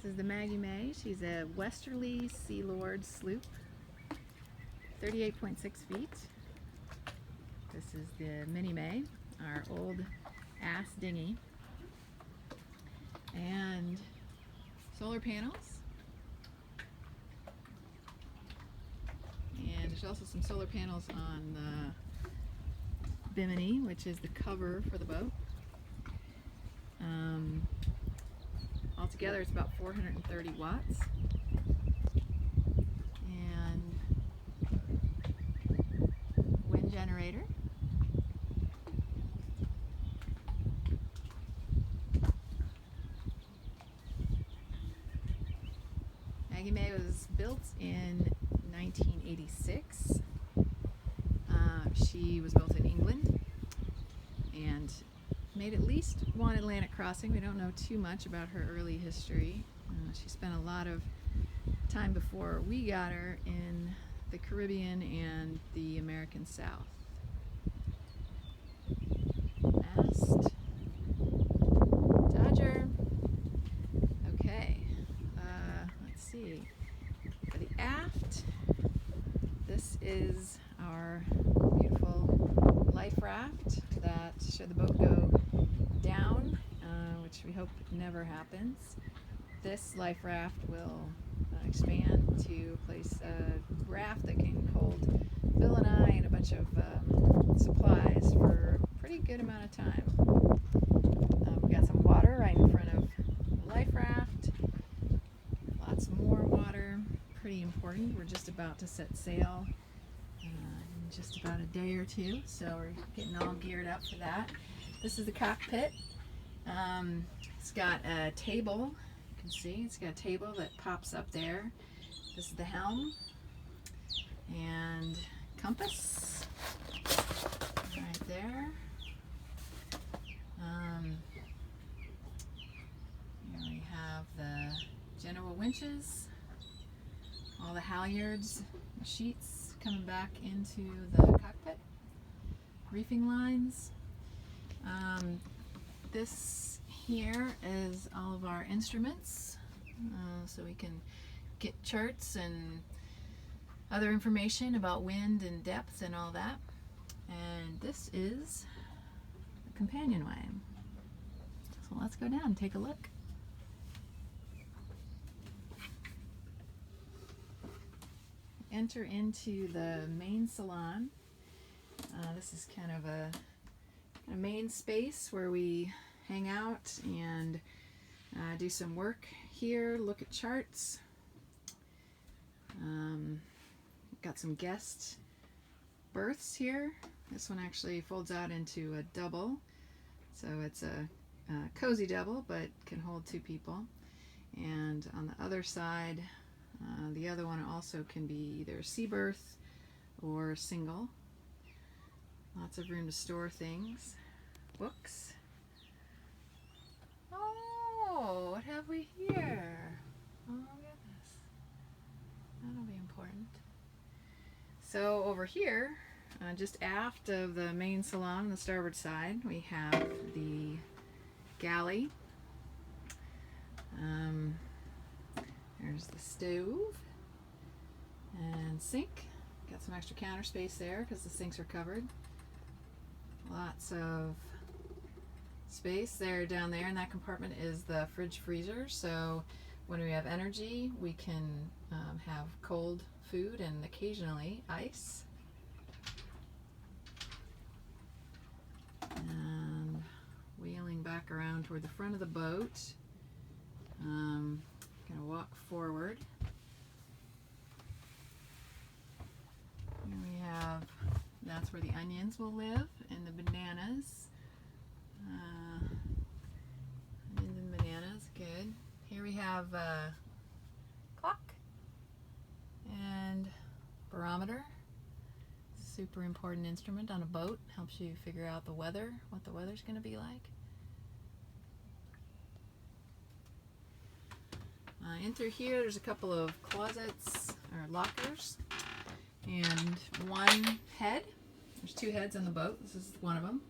This is the Maggie May. She's a Westerly Sealord sloop, 38.6 feet. This is the Mini May, our old ass dinghy. And solar panels. And there's also some solar panels on the bimini, which is the cover for the boat. Altogether it's about 430 watts. And wind generator. Maggie May was built in 1986. She was built in England and made at least one Atlantic crossing. We don't know too much about her early history. She spent a lot of time before we got her in the Caribbean and the American South. Mast. Dodger. Okay. Let's see. For the aft, this is our beautiful life raft that should the boat go down, which we hope never happens. This life raft will expand to place a raft that can hold Bill and I and a bunch of supplies for a pretty good amount of time. We've got some water right in front of the life raft. Lots more water. Pretty important. We're just about to set sail in just about a day or two, so we're getting all geared up for that. This is the cockpit. It's got a table. You can see it's got a table that pops up there. This is the helm and compass right there. Here we have the general winches, all the halyards, sheets coming back into the cockpit, reefing lines. This here is all of our instruments, so we can get charts and other information about wind and depth and all that. And this is the companionway. So let's go down and take a look. Enter into the main salon. This is kind of a main space where we hang out and do some work here, look at charts. Got some guest berths here. This one actually folds out into a double, so it's a cozy double but can hold two people. And on the other side, the other one also can be either a sea berth or single. Lots of room to store things. Books. Oh, what have we here? Oh goodness. That'll be important. So over here, just aft of the main salon on the starboard side, we have the galley. There's the stove and sink. Got some extra counter space there because the sinks are covered. Lots of space there down there, and that compartment is the fridge freezer, so when we have energy we can have cold food and occasionally ice. And wheeling back around toward the front of the boat, gonna walk forward. Here we have, that's where the onions will live, and the bananas. Onions and bananas, good. Here we have a clock and barometer. Super important instrument on a boat. Helps you figure out the weather, what the weather's going to be like. In through here, there's a couple of closets or lockers and one head. There's two heads on the boat. This is one of them.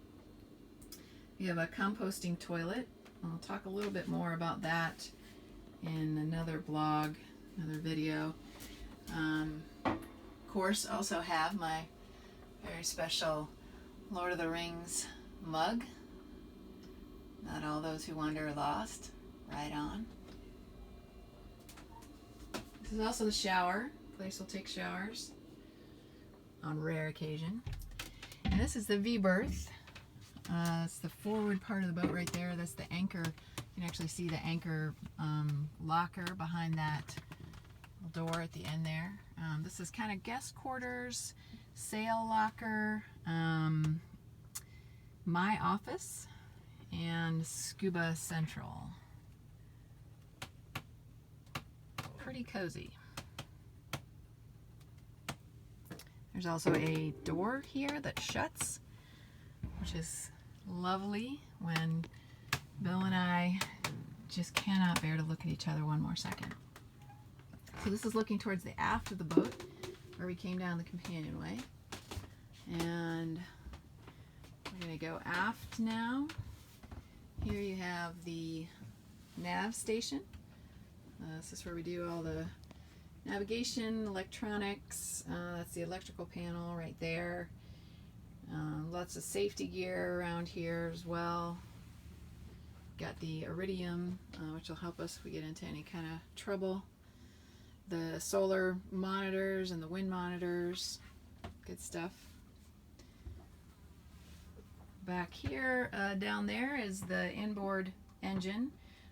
You have a composting toilet. I'll talk a little bit more about that in another blog, another video. Of course, also have my very special Lord of the Rings mug. Not all those who wander are lost. Right on. This is also the shower. Place will take showers on rare occasion. And this is the V-berth. It's the forward part of the boat right there. That's the anchor. You can actually see the anchor locker behind that door at the end there. This is kind of guest quarters, sail locker, my office, and scuba central. Pretty cozy. There's also a door here that shuts, which is lovely when Bill and I just cannot bear to look at each other one more second. So this is looking towards the aft of the boat where we came down the companionway. And we're going to go aft now. Here you have the Nav Station. This is where we do all the navigation, electronics. That's the electrical panel right there. Lots of safety gear around here as well. Got the iridium, which will help us if we get into any kind of trouble. The solar monitors and the wind monitors. Good stuff. Back here, down there is the inboard engine.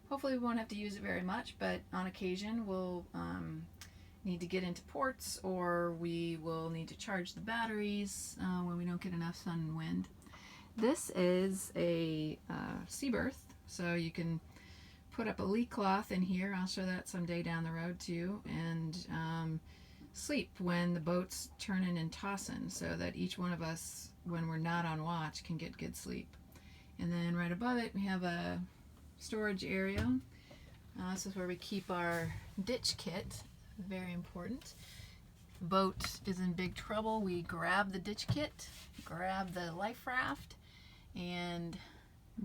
Hopefully we won't have to use it very much, but on occasion we'll need to get into ports, or we will need to charge the batteries when we don't get enough sun and wind. This is a sea berth, so you can put up a lee cloth in here. I'll show that someday down the road too, and sleep when the boat's turning and tossing, so that each one of us, when we're not on watch, can get good sleep. And then right above it we have a storage area. This is where we keep our ditch kit. Very important. Boat is in big trouble, we grab the ditch kit, grab the life raft, and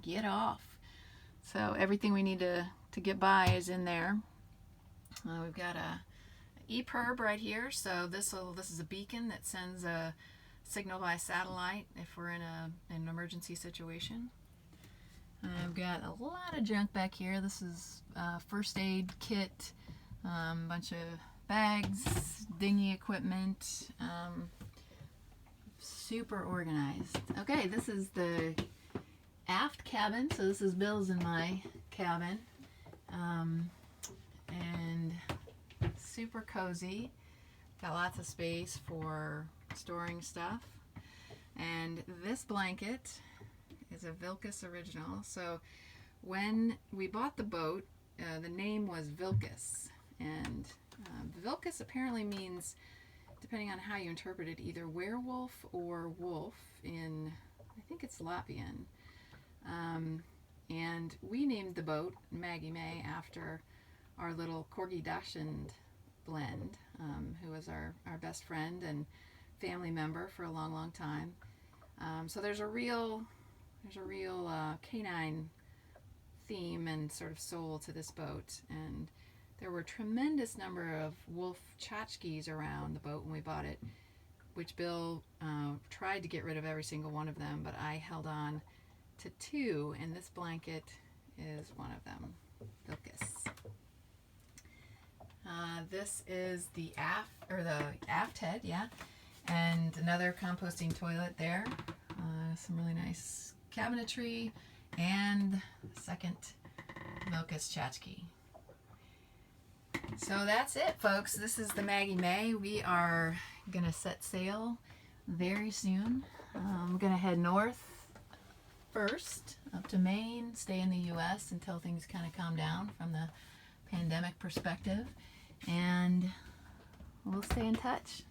get off. So everything we need to get by is in there. We've got a EPIRB right here, so this is a beacon that sends a signal by satellite if we're in an emergency situation. I've got a lot of junk back here. This is first aid kit, bunch of bags, dinghy equipment, super organized. Okay, this is the aft cabin, so this is Bill's and my cabin, and super cozy. Got lots of space for storing stuff. And this blanket is a Vilcus original. So when we bought the boat, the name was Vilcus, and Vilcus apparently means, depending on how you interpret it, either werewolf or wolf in, I think it's Latvian. And we named the boat Maggie May after our little Corgi Dachshund blend, who was our best friend and family member for a long time. So there's a real canine theme and sort of soul to this boat, and there were a tremendous number of wolf tchotchkes around the boat when we bought it, which Bill tried to get rid of every single one of them, but I held on to two, and this blanket is one of them, Vilcus. This is the aft head, yeah, and another composting toilet there. Some really nice cabinetry, and second Vilcus tchotchke. So that's it, folks. This is the Maggie May. We are gonna set sail very soon. I'm gonna head north first up to Maine, stay in the US until things kind of calm down from the pandemic perspective, and we'll stay in touch.